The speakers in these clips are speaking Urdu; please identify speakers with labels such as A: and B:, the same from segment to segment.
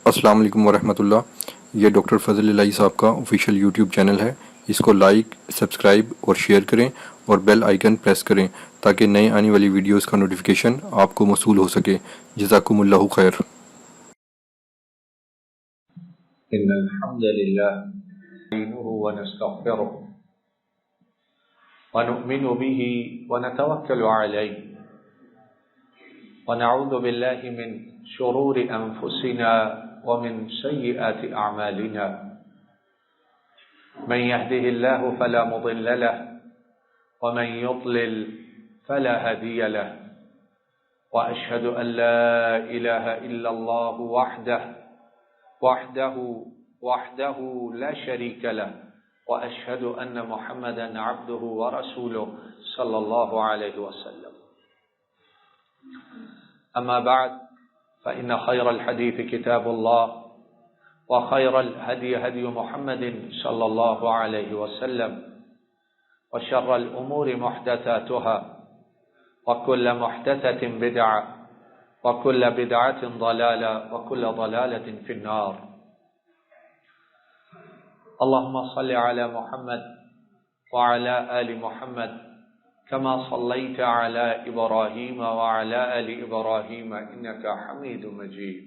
A: السلام علیکم ورحمۃ اللہ۔ یہ ڈاکٹر فضل الہی صاحب کا آفیشیل یوٹیوب چینل ہے، اس کو لائک، سبسکرائب اور شیئر کریں اور بیل آئیکن پریس کریں تاکہ نئے آنے والی ویڈیوز کا نوٹیفیکیشن آپ کو موصول ہو سکے۔ جزاکم اللہ خیر۔
B: إن الحمد لله نستعينه ونستغفره ونؤمن به ونتوكل عليه ونعوذ بالله من شرور أنفسنا ومن سيئات أعمالنا من يهده الله فلا مضل له ومن يضلل فلا هادي له وأشهد أن لا إله إلا الله وحده لا شريك له وأشهد أن محمدا عبده ورسوله صلى الله عليه وسلم. أما بعد فإن خير الحديث كتاب الله وخير الهدي هدي محمد صلى الله عليه وسلم وشر الأمور محدثاتها وكل محدثة بدعة وكل بدعة ضلالة وكل ضلالة في النار. اللهم صل على محمد وعلى آل محمد كما صليت على إبراهيم وعلى آل إبراهيم إنك حميد مجيد.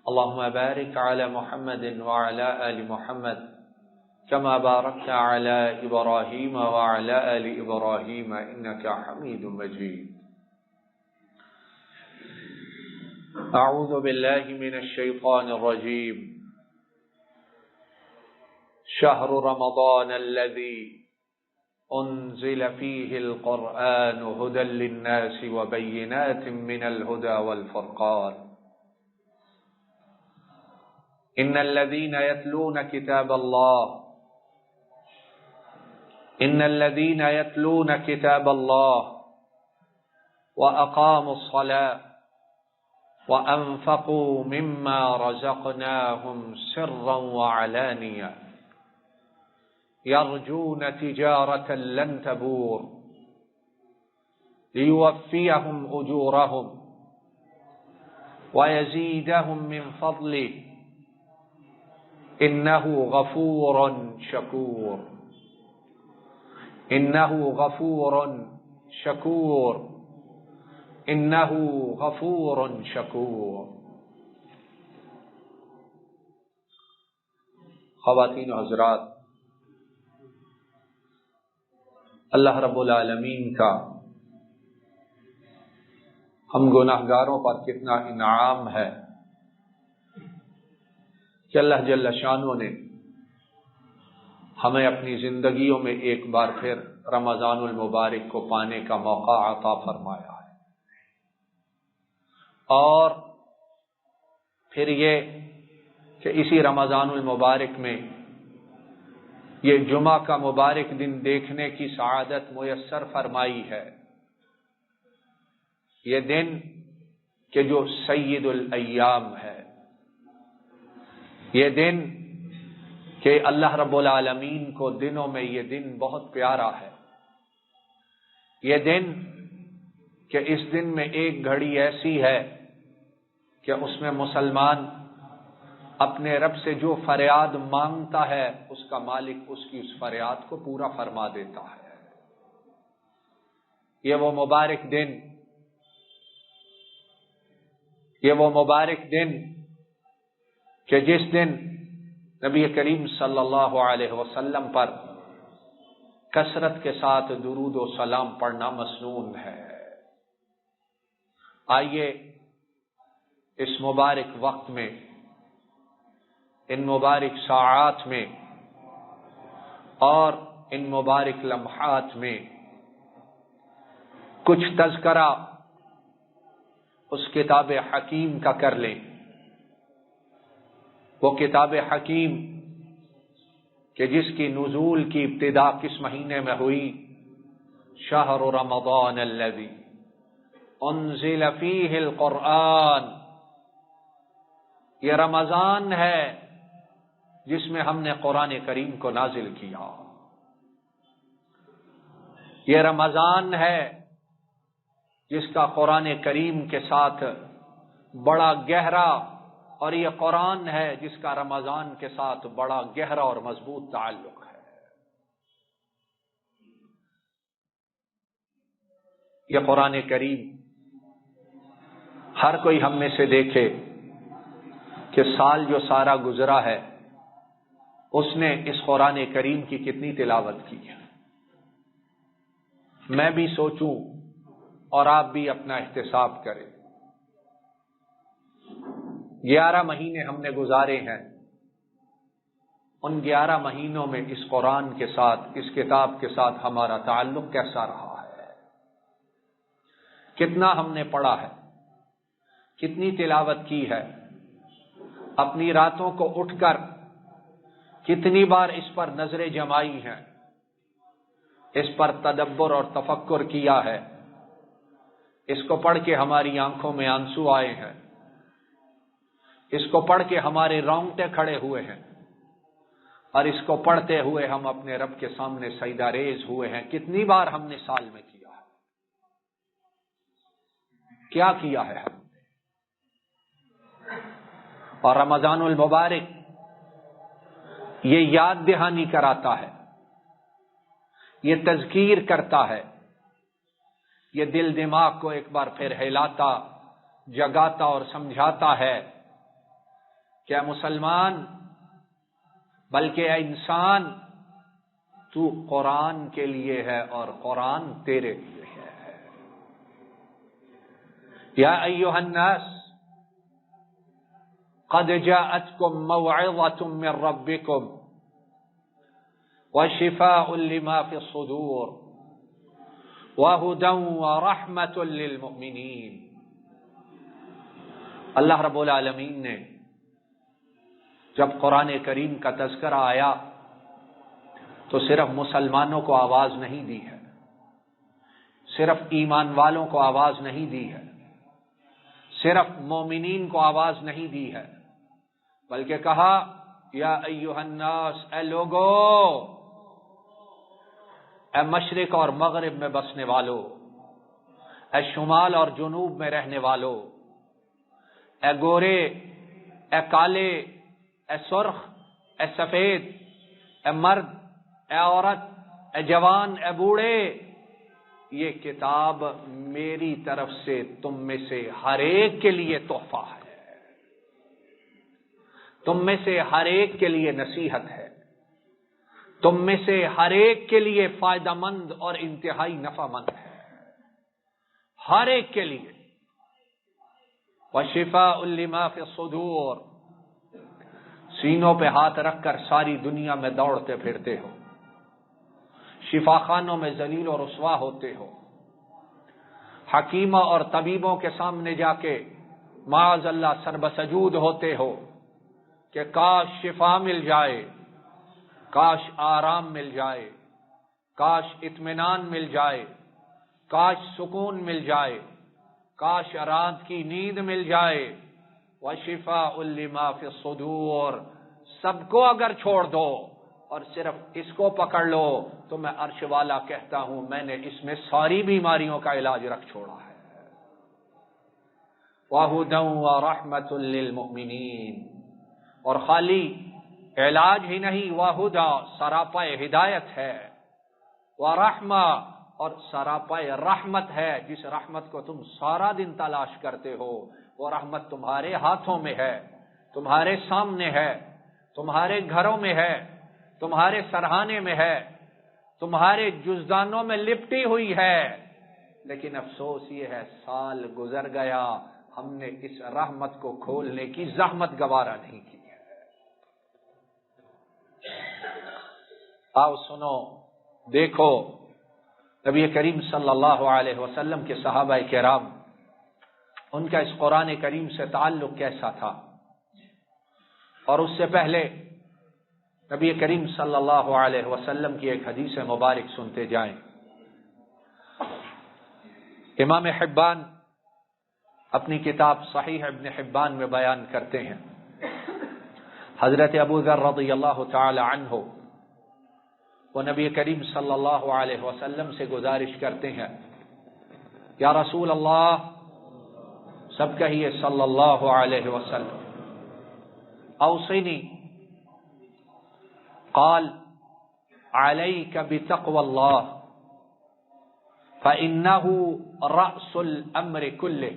B: اللهم بارك على محمد وعلى آل محمد كما باركت على إبراهيم وعلى آل إبراهيم إنك حميد مجيد. أعوذ بالله من الشيطان الرجيم. شهر رمضان الذي أنزل فيه القرآن هدى للناس وبينات من الهدى والفرقان. إن الذين يتلون كتاب الله وأقاموا الصلاة وأنفقوا مما رزقناهم سرا وعلانية يرجون تجارة لن تبور ليوفيهم أجورهم ويزيدهم من فضله إنه غفور شكور. إنه غفور شكور. إنه غفور شكور. خواتین و حضرات، اللہ رب العالمین کا ہم گناہگاروں پر کتنا انعام ہے کہ اللہ جل شانہ نے ہمیں اپنی زندگیوں میں ایک بار پھر رمضان المبارک کو پانے کا موقع عطا فرمایا ہے، اور پھر یہ کہ اسی رمضان المبارک میں یہ جمعہ کا مبارک دن دیکھنے کی سعادت میسر فرمائی ہے۔ یہ دن کہ جو سید الایام ہے، یہ دن کہ اللہ رب العالمین کو دنوں میں یہ دن بہت پیارا ہے۔ یہ دن کہ اس دن میں ایک گھڑی ایسی ہے کہ اس میں مسلمان اپنے رب سے جو فریاد مانگتا ہے اس کا مالک اس کی اس فریاد کو پورا فرما دیتا ہے۔ یہ وہ مبارک دن کہ جس دن نبی کریم صلی اللہ علیہ وسلم پر کثرت کے ساتھ درود و سلام پڑھنا مسنون ہے۔ آئیے اس مبارک وقت میں، ان مبارک ساعات میں اور ان مبارک لمحات میں کچھ تذکرہ اس کتاب حکیم کا کر لیں۔ وہ کتاب حکیم کہ جس کی نزول کی ابتدا کس مہینے میں ہوئی؟ شہر رمضان الذی انزل فیہ القرآن۔ یہ رمضان ہے جس میں ہم نے قرآن کریم کو نازل کیا۔ یہ رمضان ہے جس کا قرآن کریم کے ساتھ بڑا گہرا اور یہ قرآن ہے جس کا رمضان کے ساتھ بڑا گہرا اور مضبوط تعلق ہے۔ یہ قرآن کریم ہر کوئی ہم میں سے دیکھے کہ سال جو سارا گزرا ہے اس نے اس قرآن کریم کی کتنی تلاوت کی ہے۔ میں بھی سوچوں اور آپ بھی اپنا احتساب کریں۔ 11 مہینے ہم نے گزارے ہیں، ان 11 مہینوں میں اس قرآن کے ساتھ، اس کتاب کے ساتھ ہمارا تعلق کیسا رہا ہے؟ کتنا ہم نے پڑھا ہے، کتنی تلاوت کی ہے، اپنی راتوں کو اٹھ کر کتنی بار اس پر نظریں جمائی ہیں، اس پر تدبر اور تفکر کیا ہے، اس کو پڑھ کے ہماری آنکھوں میں آنسو آئے ہیں، اس کو پڑھ کے ہمارے رونگٹے کھڑے ہوئے ہیں، اور اس کو پڑھتے ہوئے ہم اپنے رب کے سامنے سجدہ ریز ہوئے ہیں۔ کتنی بار ہم نے سال میں کیا ہے؟ کیا کیا ہے؟ اور رمضان المبارک یہ یاد دہانی کراتا ہے، یہ تذکیر کرتا ہے، یہ دل دماغ کو ایک بار پھر ہلاتا، جگاتا اور سمجھاتا ہے کہ اے مسلمان، بلکہ اے انسان، تو قرآن کے لیے ہے اور قرآن تیرے لیے ہے۔ یا ایھا الناس قد جاءتکم موعظۃ من ربکم وشفاء لما فی الصدور وہدی ورحمۃ للمؤمنین۔ اللہ رب العالمین نے جب قرآن کریم کا تذکرہ آیا تو صرف مسلمانوں کو آواز نہیں دی ہے، صرف ایمان والوں کو آواز نہیں دی ہے، صرف مومنین کو آواز نہیں دی ہے، بلکہ کہا یا ایھا الناس، اے لوگو، اے مشرق اور مغرب میں بسنے والو، اے شمال اور جنوب میں رہنے والو، اے گورے، اے کالے، اے سرخ، اے سفید، اے مرد، اے عورت، اے جوان، اے بوڑھے، یہ کتاب میری طرف سے تم میں سے ہر ایک کے لیے تحفہ ہے، تم میں سے ہر ایک کے لیے نصیحت ہے، تم میں سے ہر ایک کے لیے فائدہ مند اور انتہائی نفع مند ہے، ہر ایک کے لیے۔ وشفاء لما فی الصدور، سینوں پہ ہاتھ رکھ کر ساری دنیا میں دوڑتے پھرتے ہو، شفا خانوں میں ذلیل و رسوا ہوتے ہو، حکیموں اور طبیبوں کے سامنے جا کے معاذ اللہ سربسجود ہوتے ہو کہ کاش شفا مل جائے، کاش آرام مل جائے، کاش اطمینان مل جائے، کاش سکون مل جائے، کاش رات کی نیند مل جائے۔ وشفاء لما فی الصدور، سب کو اگر چھوڑ دو اور صرف اس کو پکڑ لو تو میں عرش والا کہتا ہوں میں نے اس میں ساری بیماریوں کا علاج رکھ چھوڑا ہے۔ وَهُدًى وَرَحْمَةٌ لِّلْمُؤْمِنِينَ، اور خالی علاج ہی نہیں، وَهُدًى سراپا ہدایت ہے، وَرَحْمَةٌ اور سراپا رحمت ہے، جس رحمت کو تم سارا دن تلاش کرتے ہو وہ رحمت تمہارے ہاتھوں میں ہے، تمہارے سامنے ہے، تمہارے گھروں میں ہے، تمہارے سرہانے میں ہے، تمہارے جزدانوں میں لپٹی ہوئی ہے، لیکن افسوس یہ ہے سال گزر گیا، ہم نے اس رحمت کو کھولنے کی زحمت گوارا نہیں کی ہے۔ آؤ سنو، دیکھو نبی کریم صلی اللہ علیہ وسلم کے صحابہ کرام، ان کا اس قرآن کریم سے تعلق کیسا تھا، اور اس سے پہلے نبی کریم صلی اللہ علیہ وسلم کی ایک حدیث مبارک سنتے جائیں۔ امام حبان اپنی کتاب صحیح ابن حبان میں بیان کرتے ہیں، حضرت ابو ذر رضی اللہ تعالی عنہ وہ نبی کریم صلی اللہ علیہ وسلم سے گزارش کرتے ہیں، یا رسول اللہ، سب کہیے صلی اللہ علیہ وسلم، اوصنی قال علیک بتقوی اللہ فإنه رأس الأمر كله.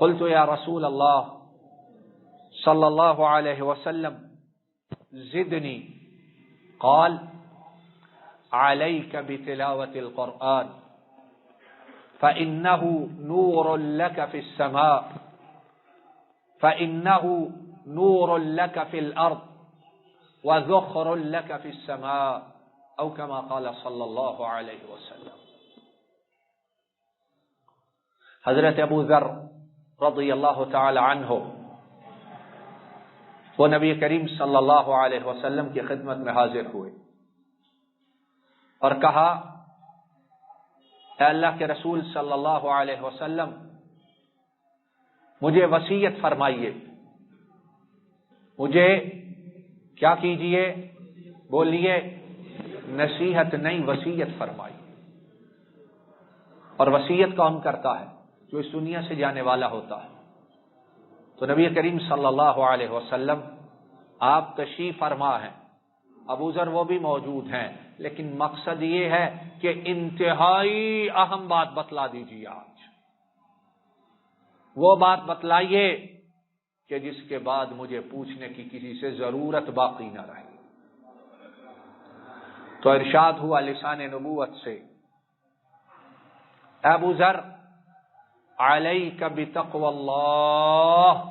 B: قلت يا رسول الله صلى الله عليه وسلم زدني. قال عليك بتلاوة القرآن فإنه نور لك في السماء فإنه نور لك في الأرض وذخر لك في السماء او كما قال صلی اللہ علیہ وسلم. حضرت ابو ذر رضی اللہ تعالی عنہ وہ نبی کریم صلی اللہ علیہ وسلم کی خدمت میں حاضر ہوئے اور کہا اے اللہ کے رسول صلی اللہ علیہ وسلم مجھے وصیت فرمائیے، مجھے کیا کیجئے؟ بولیے نصیحت نہیں وصیت فرمائی. اور وصیت کون کرتا ہے؟ جو اس دنیا سے جانے والا ہوتا ہے. تو نبی کریم صلی اللہ علیہ وسلم آپ تشریف فرما ہیں، ابو ذر وہ بھی موجود ہیں، لیکن مقصد یہ ہے کہ انتہائی اہم بات بتلا دیجیے. آج وہ بات بتلائیے کہ جس کے بعد مجھے پوچھنے کی کسی سے ضرورت باقی نہ رہے. تو ارشاد ہوا لسان نبوت سے، ابو ذر علیک بتقوی اللہ،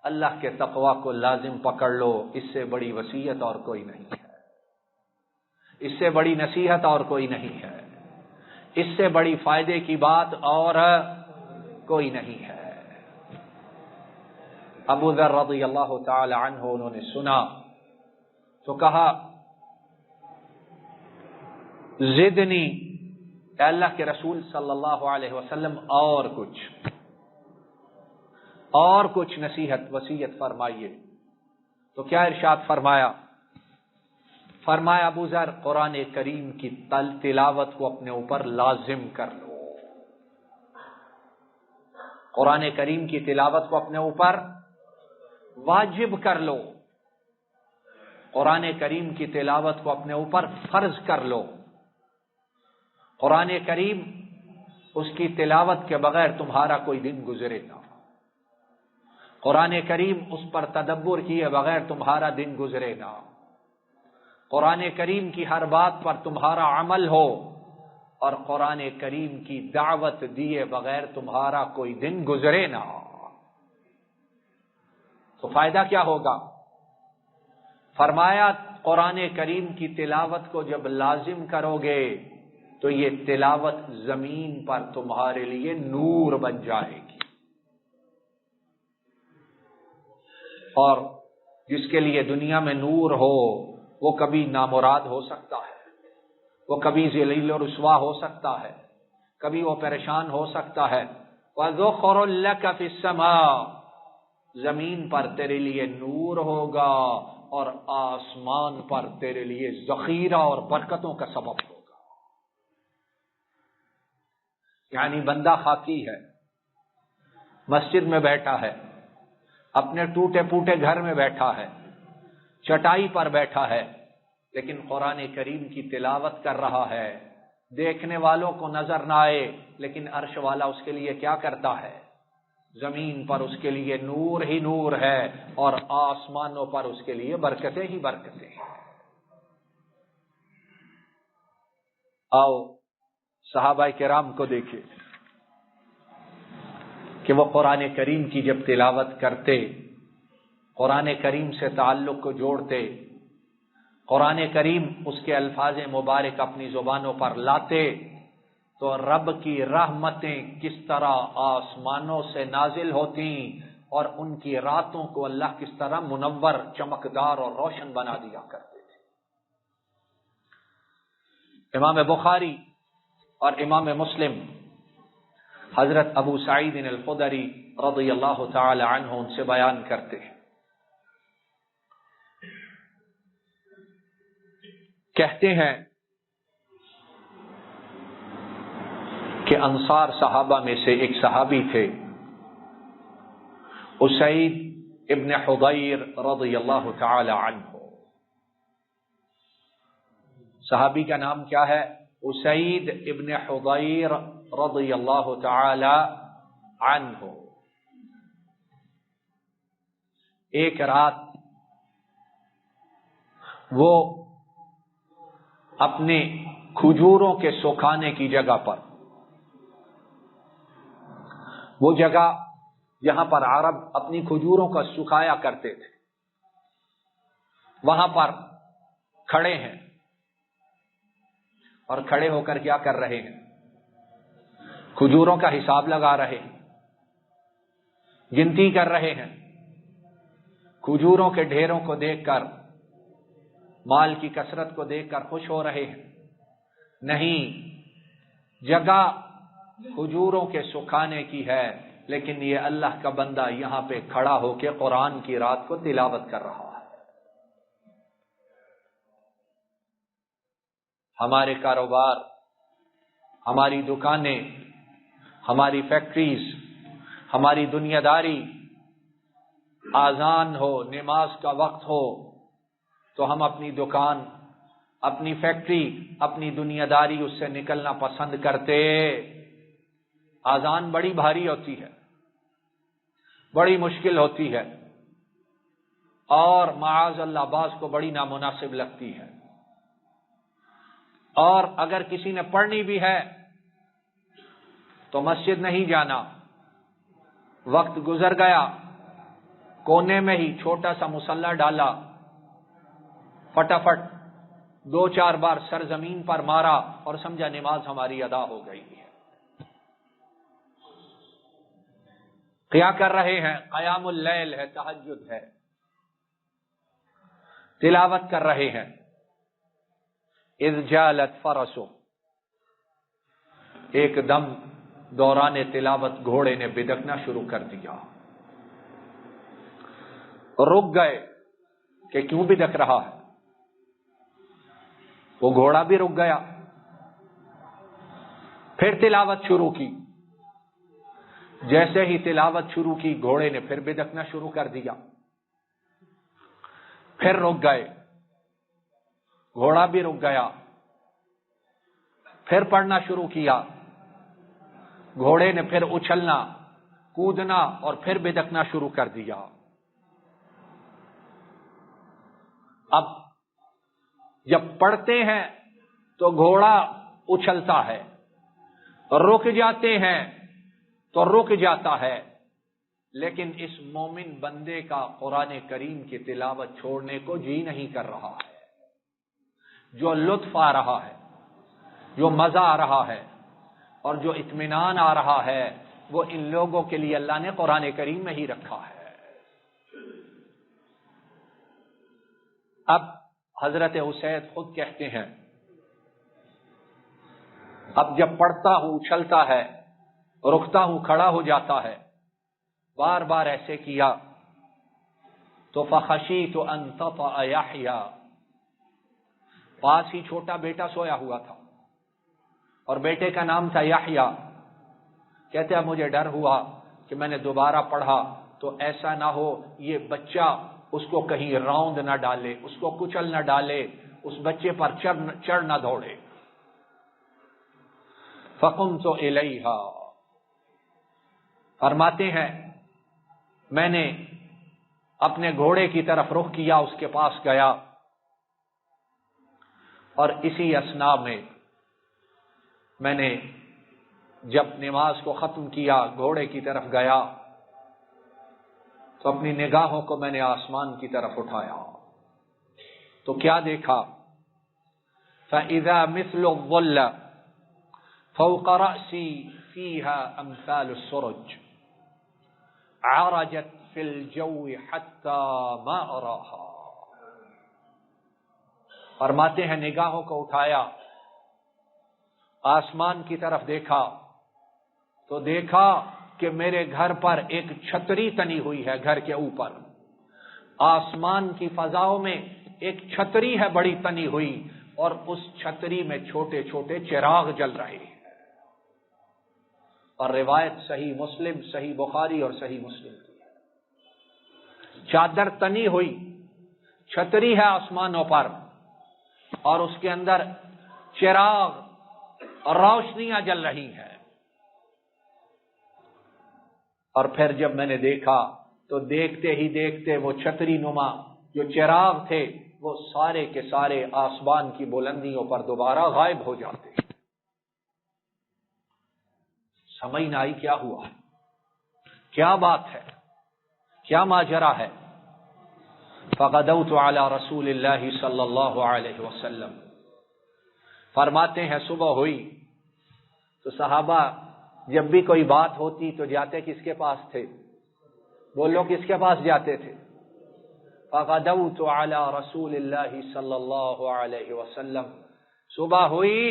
B: اللہ کے تقوی کو لازم پکڑ لو، اس سے بڑی وصیت اور کوئی نہیں ہے، اس سے بڑی نصیحت اور کوئی نہیں ہے، اس سے بڑی فائدے کی بات اور کوئی نہیں ہے. ابو ذر رضی اللہ تعالی عنہ انہوں نے سنا تو کہا زدنی، اے اللہ کے رسول صلی اللہ علیہ وسلم اور کچھ نصیحت وصیت فرمائیے. تو کیا ارشاد فرمایا؟ فرمایا ابو ذر قرآن کریم کی تلاوت کو اپنے اوپر لازم کر لو، قرآن کریم کی تلاوت کو اپنے اوپر واجب کر لو، قرآن کریم کی تلاوت کو اپنے اوپر فرض کر لو. قرآن کریم اس کی تلاوت کے بغیر تمہارا کوئی دن گزرے نہ، قرآن کریم اس پر تدبر کیے بغیر تمہارا دن گزرے نہ، قرآن کریم کی ہر بات پر تمہارا عمل ہو، اور قرآن کریم کی دعوت دیے بغیر تمہارا کوئی دن گزرے نہ. تو فائدہ کیا ہوگا؟ فرمایا قرآن کریم کی تلاوت کو جب لازم کرو گے تو یہ تلاوت زمین پر تمہارے لیے نور بن جائے گی، اور جس کے لیے دنیا میں نور ہو وہ کبھی نامراد ہو سکتا ہے، وہ کبھی ذلیل و رسوا ہو سکتا ہے، کبھی وہ پریشان ہو سکتا ہے. وَذُخْرٌ لَكَ فِي السَّمَاءِ، زمین پر تیرے لیے نور ہوگا اور آسمان پر تیرے لیے ذخیرہ اور برکتوں کا سبب ہوگا. یعنی بندہ خاکی ہے، مسجد میں بیٹھا ہے، اپنے ٹوٹے پوٹے گھر میں بیٹھا ہے، چٹائی پر بیٹھا ہے، لیکن قرآن کریم کی تلاوت کر رہا ہے. دیکھنے والوں کو نظر نہ آئے، لیکن عرش والا اس کے لیے کیا کرتا ہے؟ زمین پر اس کے لیے نور ہی نور ہے، اور آسمانوں پر اس کے لیے برکتیں ہی برکتیں ہیں. آؤ صحابہ کرام کو دیکھیں کہ وہ قرآن کریم کی جب تلاوت کرتے، قرآن کریم سے تعلق کو جوڑتے، قرآن کریم اس کے الفاظ مبارک اپنی زبانوں پر لاتے، تو رب کی رحمتیں کس طرح آسمانوں سے نازل ہوتی اور ان کی راتوں کو اللہ کس طرح منور، چمکدار اور روشن بنا دیا کرتے تھے. امام بخاری اور امام مسلم حضرت ابو سعید الخدری رضی اللہ تعالی عنہ ان سے بیان کرتے ہیں، کہتے ہیں کہ انصار صحابہ میں سے ایک صحابی تھے، اسید ابن حضیر رضی اللہ تعالی عنہ. صحابی کا نام کیا ہے؟ اسید ابن حضیر رضی اللہ تعالی عنہ. ایک رات وہ اپنے کھجوروں کے سکھانے کی جگہ پر، وہ جگہ جہاں پر عرب اپنی کھجوروں کا سکھایا کرتے تھے، وہاں پر کھڑے ہیں اور کھڑے ہو کر کیا کر رہے ہیں؟ کھجوروں کا حساب لگا رہے ہیں، گنتی کر رہے ہیں. کھجوروں کے ڈھیروں کو دیکھ کر، مال کی کثرت کو دیکھ کر خوش ہو رہے ہیں؟ نہیں، جگہ کھجوروں کے سکھانے کی ہے، لیکن یہ اللہ کا بندہ یہاں پہ کھڑا ہو کے قرآن کی رات کو تلاوت کر رہا ہے. ہمارے کاروبار، ہماری دکانیں، ہماری فیکٹریز، ہماری دنیا داری، آذان ہو، نماز کا وقت ہو تو ہم اپنی دکان، اپنی فیکٹری، اپنی دنیا داری اس سے نکلنا پسند کرتے. آذان بڑی بھاری ہوتی ہے، بڑی مشکل ہوتی ہے، اور معاذ اللہ بعض کو بڑی نامناسب لگتی ہے. اور اگر کسی نے پڑھنی بھی ہے تو مسجد نہیں جانا، وقت گزر گیا، کونے میں ہی چھوٹا سا مصلی ڈالا، فٹافٹ 2-4 بار سر زمین پر مارا اور سمجھا نماز ہماری ادا ہو گئی ہے. کیا کر رہے ہیں؟ قیام اللیل ہے، تہجد ہے، تلاوت کر رہے ہیں. اذ جالت فرسو، ایک دم دوران تلاوت گھوڑے نے بدکنا شروع کر دیا. رک گئے کہ کیوں بدک رہا ہے. وہ گھوڑا بھی رک گیا. پھر تلاوت شروع کی. جیسے ہی تلاوت شروع کی گھوڑے نے پھر بدکنا شروع کر دیا. پھر رک گئے، گھوڑا بھی رک گیا. پھر پڑھنا شروع کیا، گھوڑے نے پھر اچھلنا، کودنا اور پھر بدکنا شروع کر دیا. اب جب پڑھتے ہیں تو گھوڑا اچھلتا ہے، رک جاتے ہیں تو رک جاتا ہے، لیکن اس مومن بندے کا قرآن کریم کی تلاوت چھوڑنے کو جی نہیں کر رہا ہے. جو لطف آ رہا ہے، جو مزہ آ رہا ہے اور جو اطمینان آ رہا ہے، وہ ان لوگوں کے لیے اللہ نے قرآن کریم میں ہی رکھا ہے. اب حضرت اسید خود کہتے ہیں، اب جب پڑھتا ہوں اچھلتا ہے، رکتا ہوں کھڑا ہو جاتا ہے، بار بار ایسے کیا تو فخشیت ان تطأ یحییٰ، پاس ہی چھوٹا بیٹا سویا ہوا تھا اور بیٹے کا نام تھا یحییٰ. کہتے ہیں مجھے ڈر ہوا کہ میں نے دوبارہ پڑھا تو ایسا نہ ہو یہ بچہ اس کو کہیں راؤنڈ نہ ڈالے، اس کو کچل نہ ڈالے، اس بچے پر چڑھ نہ دوڑے. فقمت الیہا، فرماتے ہیں میں نے اپنے گھوڑے کی طرف رخ کیا، اس کے پاس گیا، اور اسی اثناء میں میں نے جب نماز کو ختم کیا، گھوڑے کی طرف گیا تو اپنی نگاہوں کو میں نے آسمان کی طرف اٹھایا تو کیا دیکھا؟ فَإِذَا مِثْلُ الظُّلَّ فَوْقَ رَأْسِي فِيهَا أَمْثَالُ السُّرُجِ عَرَجَتْ فِي الْجَوِّ حَتَّى مَا أَرَاهَا. فرماتے ہیں نگاہوں کو اٹھایا، آسمان کی طرف دیکھا تو دیکھا کہ میرے گھر پر ایک چھتری تنی ہوئی ہے. گھر کے اوپر آسمان کی فضاؤں میں ایک چھتری ہے بڑی تنی ہوئی، اور اس چھتری میں چھوٹے چھوٹے چراغ جل رہے ہیں. اور روایت صحیح مسلم، صحیح بخاری اور صحیح مسلم کی ہے. چادر تنی ہوئی، چھتری ہے آسمانوں پر، اور اس کے اندر چراغ اور روشنیاں جل رہی ہیں۔ اور پھر جب میں نے دیکھا تو دیکھتے ہی دیکھتے وہ چھتری نما جو چراغ تھے وہ سارے کے سارے آسمان کی بلندیوں پر دوبارہ غائب ہو جاتے۔ سمجھ نہ آئی کیا ہوا، کیا بات ہے، کیا ماجرا ہے۔ فغدوت علی رسول اللہ صلی اللہ علیہ وسلم، فرماتے ہیں صبح ہوئی تو صحابہ جب بھی کوئی بات ہوتی تو جاتے کس کے پاس تھے؟ بولو کس کے پاس جاتے تھے؟ فغدوت علی رسول اللہ صلی اللہ علیہ وسلم، صبح ہوئی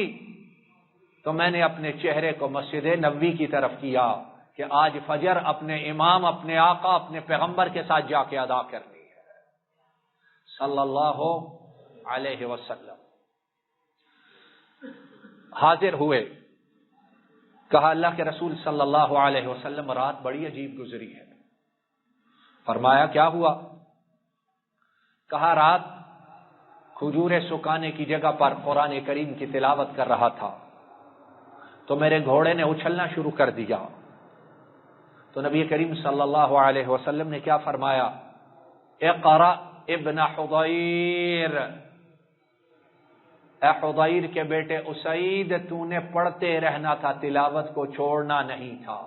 B: تو میں نے اپنے چہرے کو مسجد نبوی کی طرف کیا کہ آج فجر اپنے امام، اپنے آقا، اپنے پیغمبر کے ساتھ جا کے ادا کرنی ہے صلی اللہ علیہ وسلم۔ حاضر ہوئے، کہا اللہ کے رسول صلی اللہ علیہ وسلم رات بڑی عجیب گزری ہے۔ فرمایا کیا ہوا؟ کہا رات کھجور سکانے کی جگہ پر قرآن کریم کی تلاوت کر رہا تھا تو میرے گھوڑے نے اچھلنا شروع کر دیا، تو نبی کریم صلی اللہ علیہ وسلم نے کیا فرمایا؟ اقرأ ابن حضیر، اے حضیر کے بیٹے اسید، تو نے پڑھتے رہنا تھا، تلاوت کو چھوڑنا نہیں تھا۔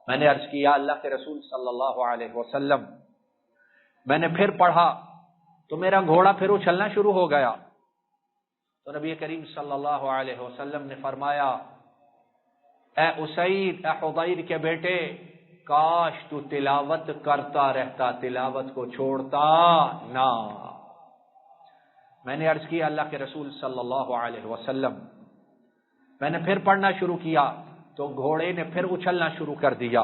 B: میں نے عرض کیا اللہ کے رسول صلی اللہ علیہ وسلم، میں نے پھر پڑھا تو میرا گھوڑا پھر اچھلنا شروع ہو گیا، تو نبی کریم صلی اللہ علیہ وسلم نے فرمایا اے اسید، اے حضیر کے بیٹے، کاش تو تلاوت کرتا رہتا، تلاوت کو چھوڑتا نہ۔ میں نے عرض کیا اللہ کے رسول صلی اللہ علیہ وسلم، میں نے پھر پڑھنا شروع کیا تو گھوڑے نے پھر اچھلنا شروع کر دیا،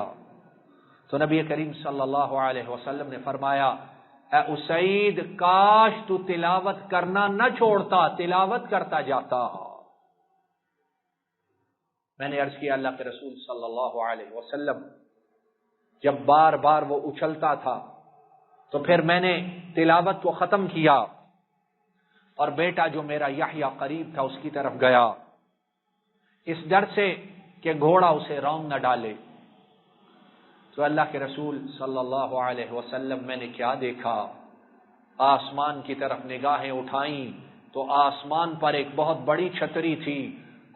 B: تو نبی کریم صلی اللہ علیہ وسلم نے فرمایا اے اسید، کاش تو تلاوت کرنا نہ چھوڑتا، تلاوت کرتا جاتا۔ میں نے عرض کیا اللہ کے رسول صلی اللہ علیہ وسلم، جب بار بار وہ اچھلتا تھا تو پھر میں نے تلاوت کو ختم کیا اور بیٹا جو میرا یحییٰ قریب تھا اس کی طرف گیا، اس ڈر سے کہ گھوڑا اسے رونگ نہ ڈالے۔ تو اللہ کے رسول صلی اللہ علیہ وسلم میں نے کیا دیکھا، آسمان کی طرف نگاہیں اٹھائیں تو آسمان پر ایک بہت بڑی چھتری تھی،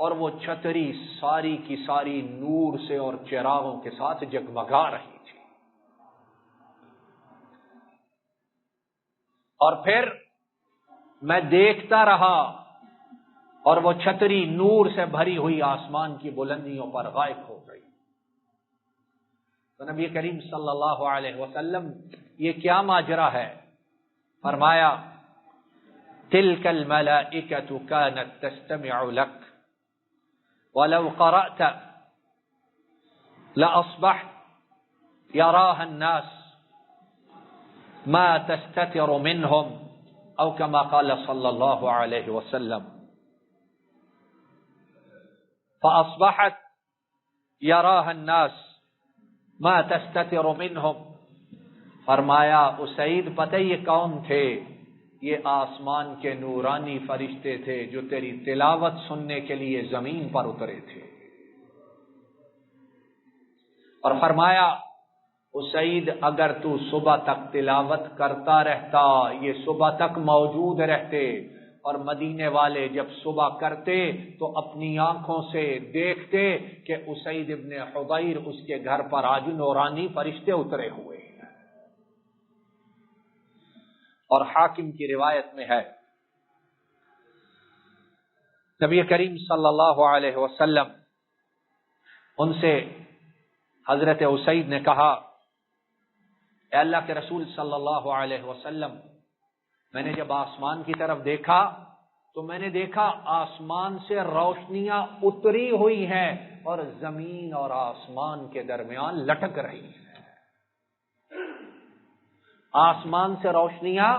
B: اور وہ چھتری ساری کی ساری نور سے اور چراغوں کے ساتھ جگمگا رہی تھی۔ اور پھر میں دیکھتا رہا اور وہ چھتری نور سے بھری ہوئی آسمان کی بلندیوں پر غائب ہو گئی۔ تو نبی کریم صلی اللہ علیہ وسلم، یہ کیا ماجرا ہے؟ فرمایا تلک الملائکۃ کانت تستمع لک ولو قرأت لأصبحت يراها الناس ما تستتر منهم، او كما قال صلی اللہ علیہ وسلم، فأصبحت يراها الناس ما تستتر منهم۔ فرمایا اسید پتہ یہ کون تھے؟ یہ آسمان کے نورانی فرشتے تھے جو تیری تلاوت سننے کے لیے زمین پر اترے تھے۔ اور فرمایا اسید اگر تو صبح تک تلاوت کرتا رہتا، یہ صبح تک موجود رہتے، اور مدینے والے جب صبح کرتے تو اپنی آنکھوں سے دیکھتے کہ اسید ابن حضیر اس کے گھر پر آج نورانی فرشتے اترے ہوئے ہیں۔ اور حاکم کی روایت میں ہے نبی کریم صلی اللہ علیہ وسلم ان سے حضرت اسید نے کہا اے اللہ کے رسول صلی اللہ علیہ وسلم، میں نے جب آسمان کی طرف دیکھا تو میں نے دیکھا آسمان سے روشنیاں اتری ہوئی ہیں اور زمین اور آسمان کے درمیان لٹک رہی ہیں۔ آسمان سے روشنیاں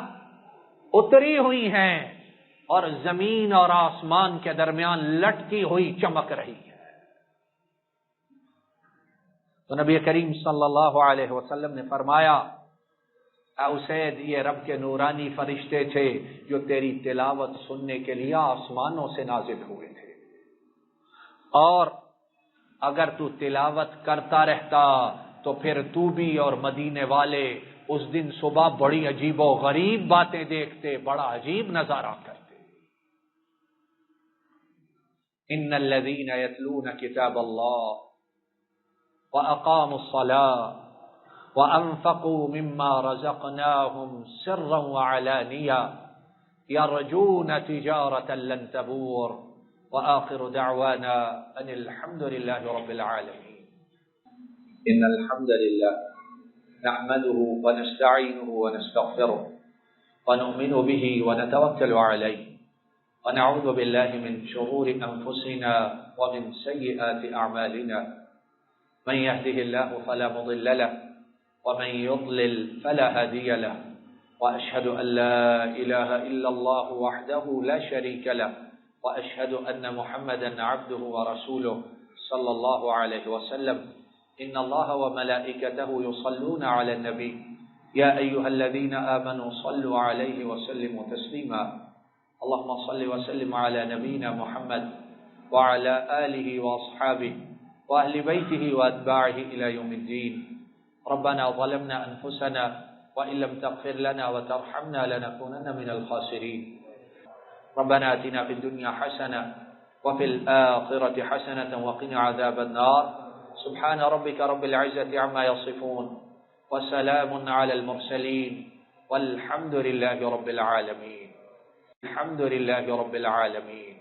B: اتری ہوئی ہیں اور زمین اور آسمان کے درمیان لٹکی ہوئی چمک رہی ہے۔ تو نبی کریم صلی اللہ علیہ وسلم نے فرمایا اے اسید یہ رب کے نورانی فرشتے تھے جو تیری تلاوت سننے کے لیے آسمانوں سے نازل ہوئے تھے، اور اگر تو تلاوت کرتا رہتا تو پھر تو بھی اور مدینے والے اس دن صبح بڑی عجیب و غریب باتیں دیکھتے، بڑا عجیب نظارہ کرتے۔ ان الذين يتلون كتاب الله واقاموا الصلاه وانفقوا مما رزقناهم سرا وعلانية يرجون تجارة لن تبور وآخر دعوانا ان الحمد لله رب العالمين۔ ان الحمد لله نحمده ونستعينه ونستغفره ونؤمن به ونتوكل عليه ونعوذ بالله من شرور أنفسنا ومن سيئات أعمالنا، من يهده الله فلا مضل له ومن يضلل فلا هادي له، وأشهد أن لا إله إلا الله وحده لا شريك له، وأشهد أن محمدا عبده ورسوله صلى الله عليه وسلم۔ إن الله وملائكته يصلون على النبي يا أيها الذين آمنوا صلوا عليه وسلموا تسليما۔ اللهم صل وسلم على نبينا محمد وعلى آله وأصحابه وأهل بيته وأتباعه إلى يوم الدين۔ ربنا ظلمنا أنفسنا وإن لم تغفر لنا وترحمنا لنكونن من الخاسرين۔ ربنا آتنا في الدنيا حسنة وفي الآخرة حسنة وقنا عذاب النار۔ سبحان ربك رب العزة عما يصفون وسلام على المرسلين والحمد لله رب العالمين۔ الحمد لله رب العالمين۔